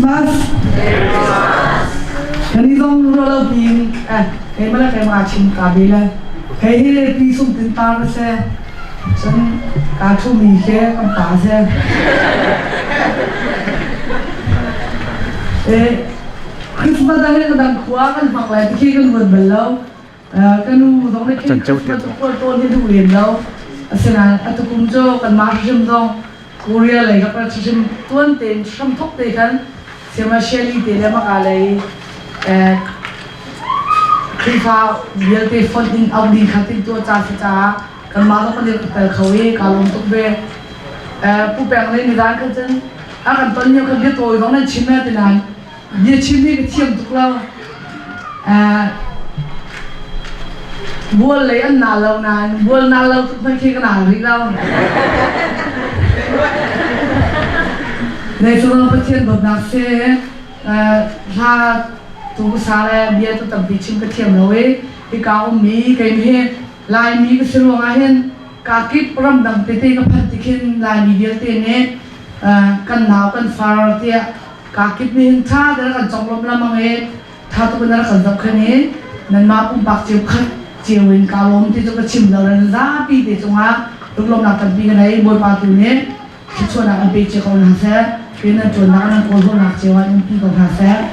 Christmas. Kani dong lo pin kay mala kay mga chim kabila. Kay hile pisum tintar se. San ka chu mi ke kam pa se. Christmas dahil kadang kuwa kan panglay tiki kan buat belau. Kanu dong ne kin Christmas tu ko to ni du yen lau. Asena atu kumjo kan marjum dong Korea lai ka prachim tuan ten sham thok te kan sema sheli te le makalai khifa bialte funding audi khatin to cha cha kan ma ko ne ka khawi ka lom tok be pu pang le ni dan kan chen a kan ton yo kan ge to dong na chime te nan ye chime ke thiam tuk la buol le an na lo nan buol na lo tuk ki ka na ri lo Nei sulang patien bab nakse ra tu sare bia tu tam bichim ka thiam loe ti ka mi kai me lai mi ka silu nga hen ka kip pram dang te te ka phat tikhin lai mi bia te ne kan naw kan far te ka kip mi hin tha da kan chonglom la mang e tha tu na kan dok khane nan ma pum bak chiu khat chiu in ka lom ti ka chim lo ran za pi te chunga lom na kan pi ka nai boy pa tu ne chi chona an pe che ko na sa Kena tuan nak kolho nak cewa yang pi kau hasa.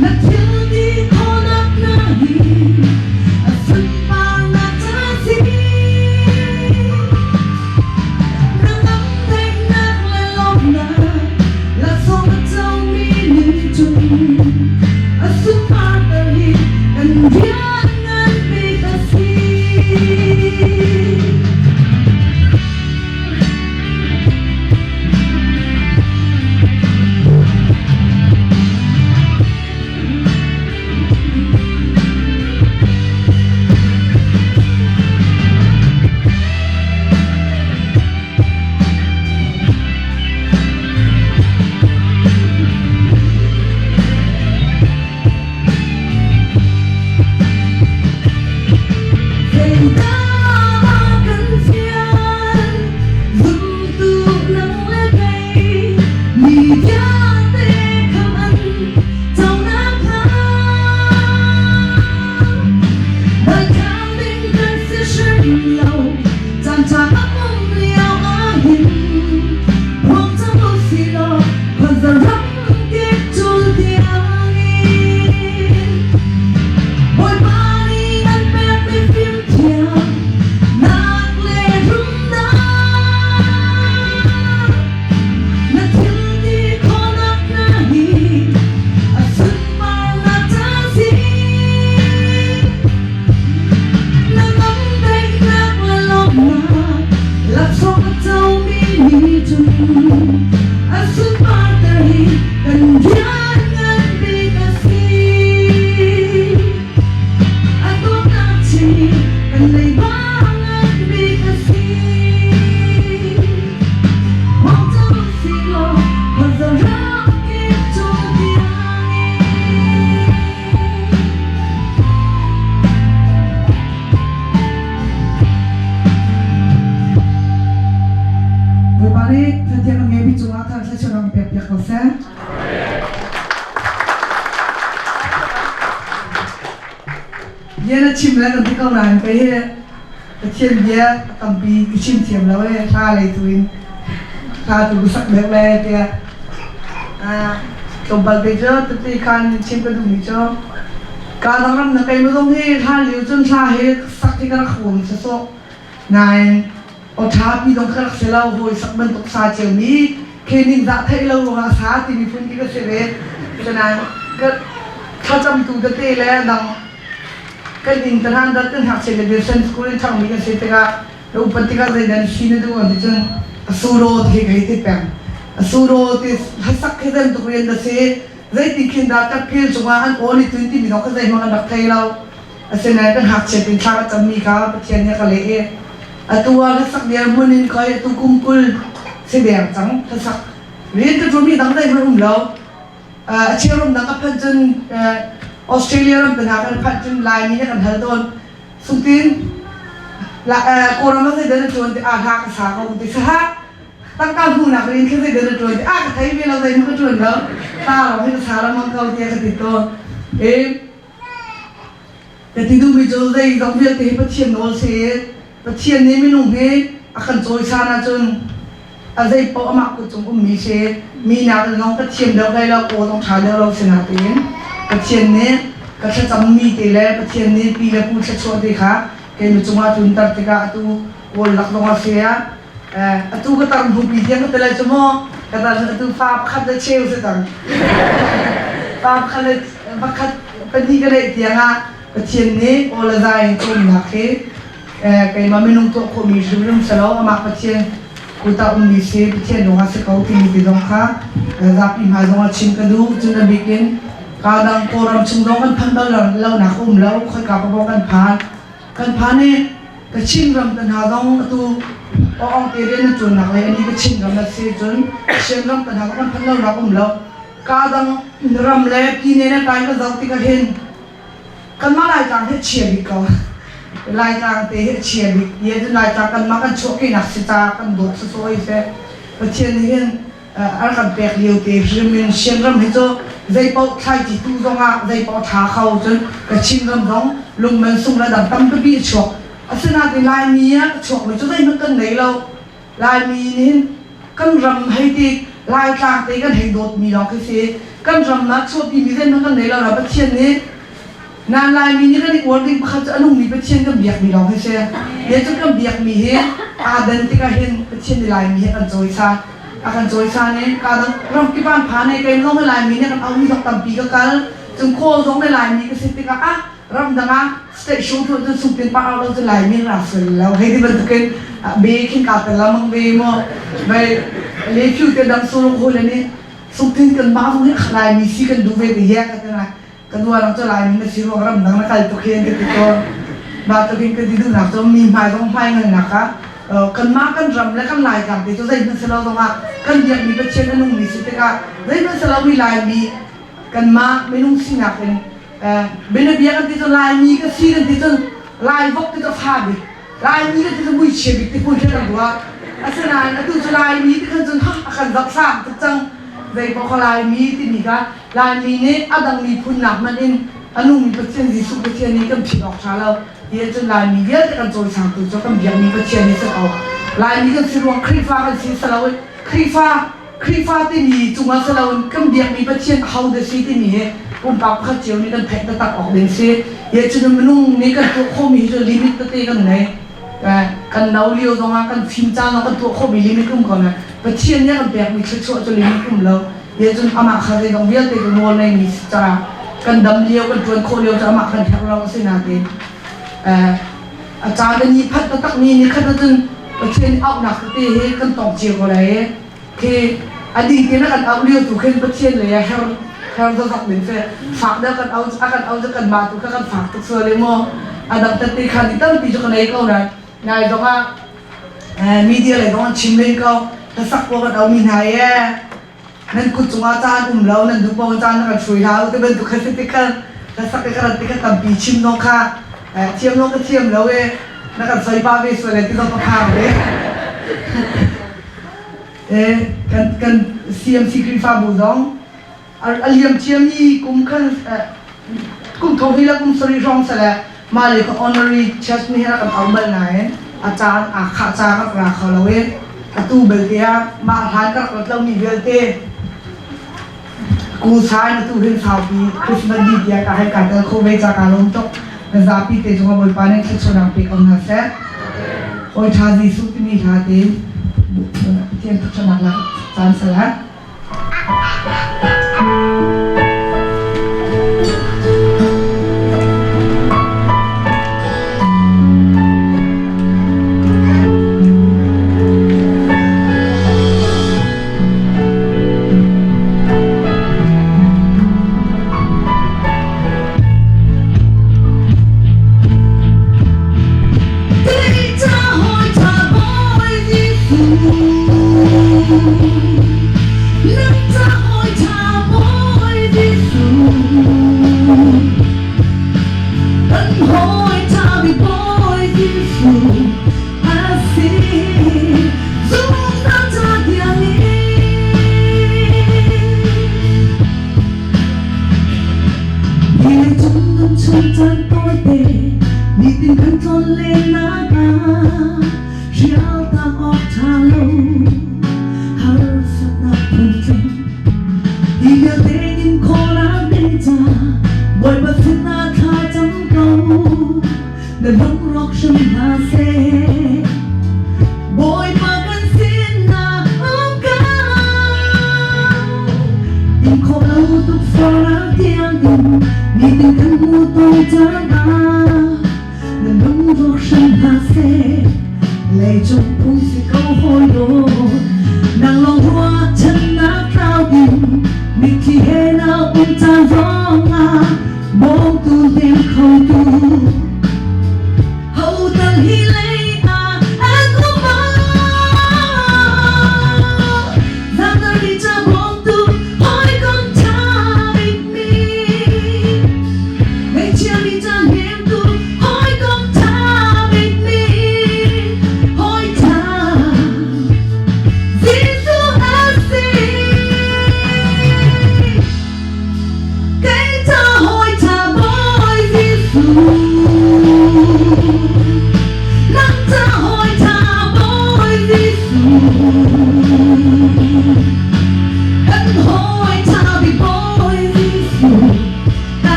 Until the corner có sẽ giờ chim lại còn thì câu này cái chim giờ cầm pi cái chim chim lâu ấy ra lại tụi ra tụi sắc đẹp lên thì tụi bạn bây giờ tụi kan chim cái đúng chưa cả thằng năm nó cái mà giống như ra liều chân ra hết sắc thì cái khuôn sẽ số này ở tháp đi đông khác sẽ lâu hồi sắc bên tục xa chiều ní khi mình đã thấy lâu rồi xa thì mình phun cái sẽ về cho nên cáiถ้าจำตัวก็เตะแล้วดังก็ดินทางดัดกันหักเสร็จเดี๋ยวเซนสกูลช่างมีกันเสร็จก็แล้วอุปติกาใจดันชีนดูอันที่จนสูโรที่เกิดที่แปลงสูโรที่หัสักให้ดันตัวเรียนดัชเซ่ใจที่ขินดัดกับเพื่อนจังหวะอันโอลิท20มีน้องก็ใจมันกันดักไทยเราเสร็จนั้นก็หักเสร็จเป็นชาจำมีเขาเทียนเนี่ยก็เลยตัวหัสักเดียวมันนี่คอยตัวกุมกุลเสียงจังหัสักเรียนก็จะมีตั้งใจมันเราเชื่อมดังกับพันจนออสเตรเลียรำเป็นหากันพันจนลายนี้กันเท่าต้นสุดที่โคราชเดินจนที่อาหารสาเขาที่สหตั้งการหูนักเรียนขึ้นเดินจนที่ไทยเวลาใจมันก็จนแล้วตาเราให้สารมันเขาที่จะติดตัวแต่ที่ดูวิจารณ์ได้ต้องเรียกที่พัฒน์โนเสียพัฒน์นี้ไม่นุ่งให้อาการโจยชาณจนอะไรพอมาคุยจงมีเชมีนักน้องก็เทียมเดียวกันแล้วโอ้ต้องชาเดียวเราชนะตัวเองก็เทียมนี้ก็จะจำมีตีแล้วก็เทียมนี้ปีละพูดชัดชัวร์ดีค่ะเกณฑ์จงมาจุนตัดติกาตัวโอ้หลักลงมาเสียตัวก็ตั้งหูปีเดียวก็แต่ละชั่วโมงก็ตั้งตัวฟ้าพัดเลยเชี่ยวสุดตั้งฟ้าพัดเลยพัดเป็นที่ก็เลยเตียงอ่ะก็เทียมนี้โอ้ละใจตัวหนักเกณฑ์มาไม่นุ่งตัวคนมีชื่อเรื่องสลาวมาก็เทียมกูตามีเสียเทียนดวงอาศัยเขาที่มีดวงค่ะรับอิมหาดวงชิมกันดูจนได้บิกินการดังโครามชิมดวงกันพันเบลล์เราหนักแล้วค่อยกลับมาบอกกันผ่านนี่ก็ชิมรำตันหาดวงตัวองเตเรนจนหนักเลยอันนี้ก็ชิมรำนั่นเสียจนชิมรำตันหากันพันเราหนักแล้วการดังรำเล็บกินเนี่ยไปก็จะติดกันเห็นกันมาหลายจังให้เชียร์บิกเอาลายกลางเตะเชียร์บิกเยอะจนลายกลางกันมากันโชกให้นักศึกษากันโดดสวยเฟ้ประเทศนี้เห็นอาการแปลกเลี้ยวเตะชิมเป็นเชียร์รำให้โจใจเป่าใช้จิตตู้ตรงอ่ะใจเป่าท้าเขาจนกระชิมรำร้องลงมันส่งระดับตั้มก็บีชกอาศัยนาทีลายมีอ่ะชกมันจะได้มันกันไหนเราลายมีนี่กันรำให้ตีลายกลางเตะกันให้โดดมีเราคือเสียกันรำนักชกที่มีเส้นมันกันไหนเราประเทศนี้นานลายมีนี่ก็ได้อวดดิ้งเขาจะอนุมีประเทศก็เบียกมีเราให้เสียเดี๋ยวจะก็เบียกมีเห็นอาดันที่ก็เห็นประเทศลายมีกันโจยซาอาการโจยซาเนี่ยการรำที่บ้านผ่านในเกมต้องไม่ลายมีเนี่ยกันเอามีต้องตั้มปีก็กันจึงโค้ต้องไม่ลายมีก็สิติการำดังอ่ะสเตชันทุกจะสุดเป็นป้าเราจะลายมีรัสแล้วให้ที่มันตุกันเบรกิ้งการแต่ละมังเบย์มั้งไปเลี้ยผิวแต่ดังสูงโคเลยนี่สุดที่กันบ้าตรงนี้ลายมีสิกันดูเวทีแยกกันนะกันว่าเราจะลายมีมันสิรวงรำดังนักการตุกเขียนกันติดตัวบาตุกินกันติดดูหนักจะมีหมายต้องไฟเงินนะคะกันมากันรำและกันลายกันติดตัวใจมันสลาวตรงอ่ะกันยังมีประเทศกันนุ่งมีสิติกาใจมันสลาวมีลายมีกันมาไม่นุ่งสินักเป็นเป็นเบียกันติดตัวลายมีก็สีกันติดตัวลายวกติดตัวฟาบิลายมีก็ติดตัวมุ้ยเชบิติดพูดแค่ตัวอาศัยนั้นตัวจะลายมีติดตัวจนอาการรักษาติดจังใจพอลายมีที่นี่ก็ลายมีเนี่ยอดังมีพุ่นหนักมันเองอนุมีประเทศที่สุดประเทศนี้ก็ผิดออกชาแล้วเดี๋ยวจนลายมีเยอะแต่กันโจยสามตัวจะก็ยังมีประเทศนี้สักเอาลายมีก็สิรวงครีฟ้ากันสิสลาวครีฟ้าที่มีจุงมาสลาวก็ยังมีประเทศเขาเดซีที่นี่ปุ่มปากข้าเจียวนี่กันแพ็คตัดออกเดนซีเดี๋ยวจนมันนุ่งนี่กันตัวข้อมีจะลิมิตตัวเองกันไหนกันดาวเลี้ยวตรงกันฟิล์มจ้างกันตัวข้อมีลิมิตกุ้มก่อนนะประเทศนี้กันแบบมีชั่วจะลิมิตกุ้มแล้วเดี๋ยวจนอามาขาดเลยต้องเบี้ยเตะกันโน่นในมีจ้ากันดำเลี้ยวกันชวนโคเลี้ยวจะอามากันแถวเราสินาทีอาจารย์นี่พัดตักนี่ขัดจนประเทศเอาหนักตีให้กันตอกเจียวอะไรคืออดีตนี่กันเอาเลี้ยวถูกขึ้นประเทศเลยแค่เราสักหนึ่งเสียฝากเดียวกันเอาจะกันมาถูกกันฝากทุกส่วนเลยมั้งอดับตัดตีขันตั้งปีจะกันไหนก็ได้นายต้องมีเดียอะไรต้องชิมเลยก็ถ้าสักพวกกันเอามีไหนนั่นคุณจงอาจารย์เรานั่นดูปองอาจารย์กันช่วยเราแต่เป็นตุกสิติกันถ้าสักกันติกันตั้งปีชิมน้องค่ะเทียมน้องก็เทียมแล้วนั่นกันใส่ป้าเวสเลยที่ต้องพาเลย kan CMC Krifa Buzong aliam chiami kum khan kum thohila kum sorry wrong sala male ko honorary church ni ha kan awbal na achan a kha cha ka ra khalawe atu beltia ma han ka ratlaw ni belte ku sai na tu hin sao pi Christmas di dia ka hai ka ta kho ve cha ka lom tok na zapi te jonga bol pane khit chona pe kam ha se hoi tha ji su ti ni ha te tiang tu chona la chan sala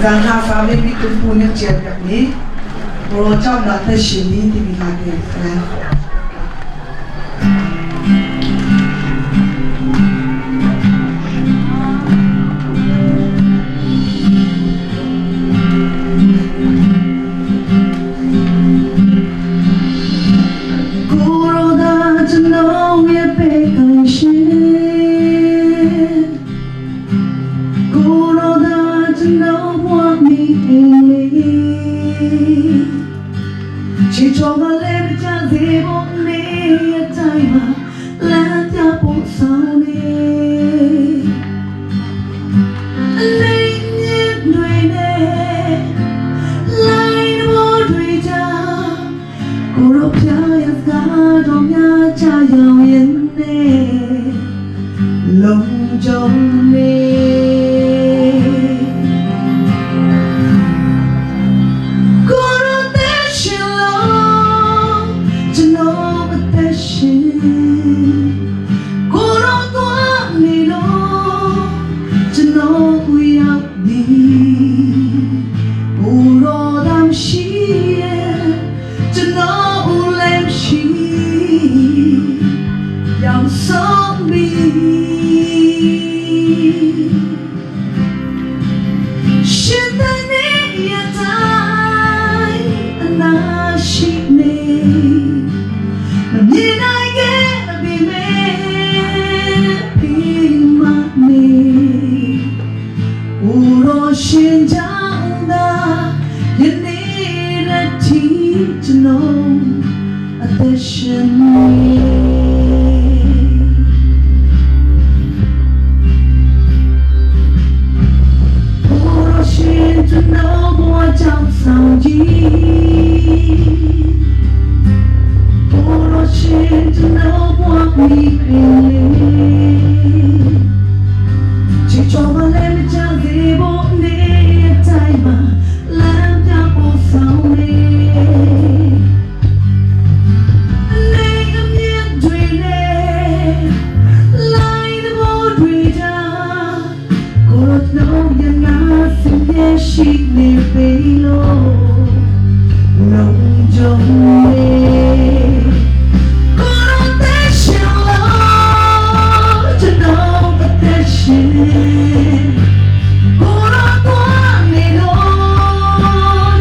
giang ha sa me bi tu pu ne che yak ni pro chao na ta shin ni ti bi ha ke kra chỉ cho mà lên cha gì bọn đi tay mà lên cha bộ sao đi lấy những người này lấy bộ đuôi cha cô đọc cha yên cả trong nhà cha giàu yên nè lòng trong nè sống đi xin ta ní ya tai na shi ne nhìn ai ghé bị mê bị mất mi uro xin chẳng da nhìn đi ra chỉ cho nó attention to know more trong sao gì Oro xin to know more me chỉ cho mà lên cha gì bộ đi tay mà làm cha bộ sao đi lấy âm nhạc đuôi nè lấy the bộ đuôi ra cô đột nấu yên na xin nhé she ne pelo long jong me cô te shilo to know but te shin cô to ni lo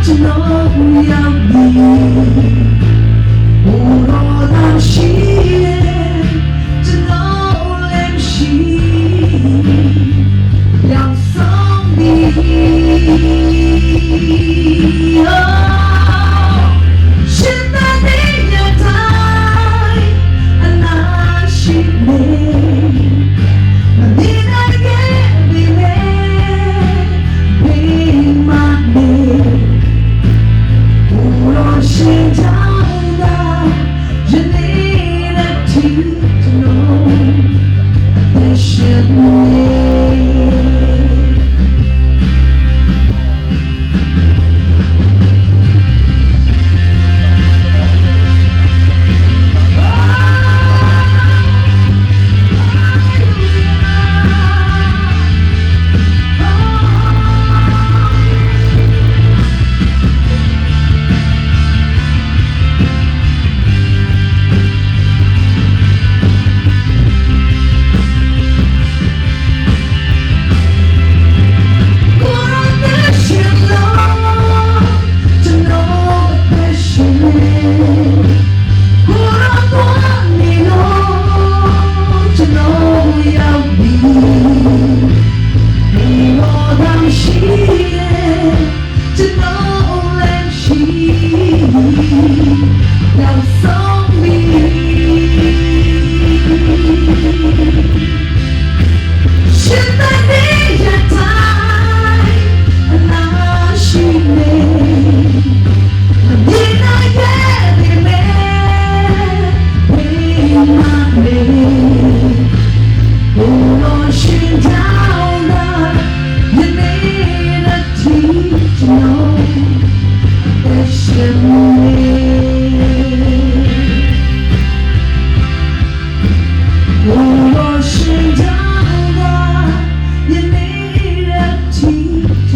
to know who you be cô dan she to know them she yang song đi xin ta đi nhà thay anh đã xin mình mà đi nơi ghé vì mà mình lo xin chẳng đã dân đi đã chỉ cho nó để xin mình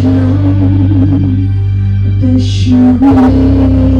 to know you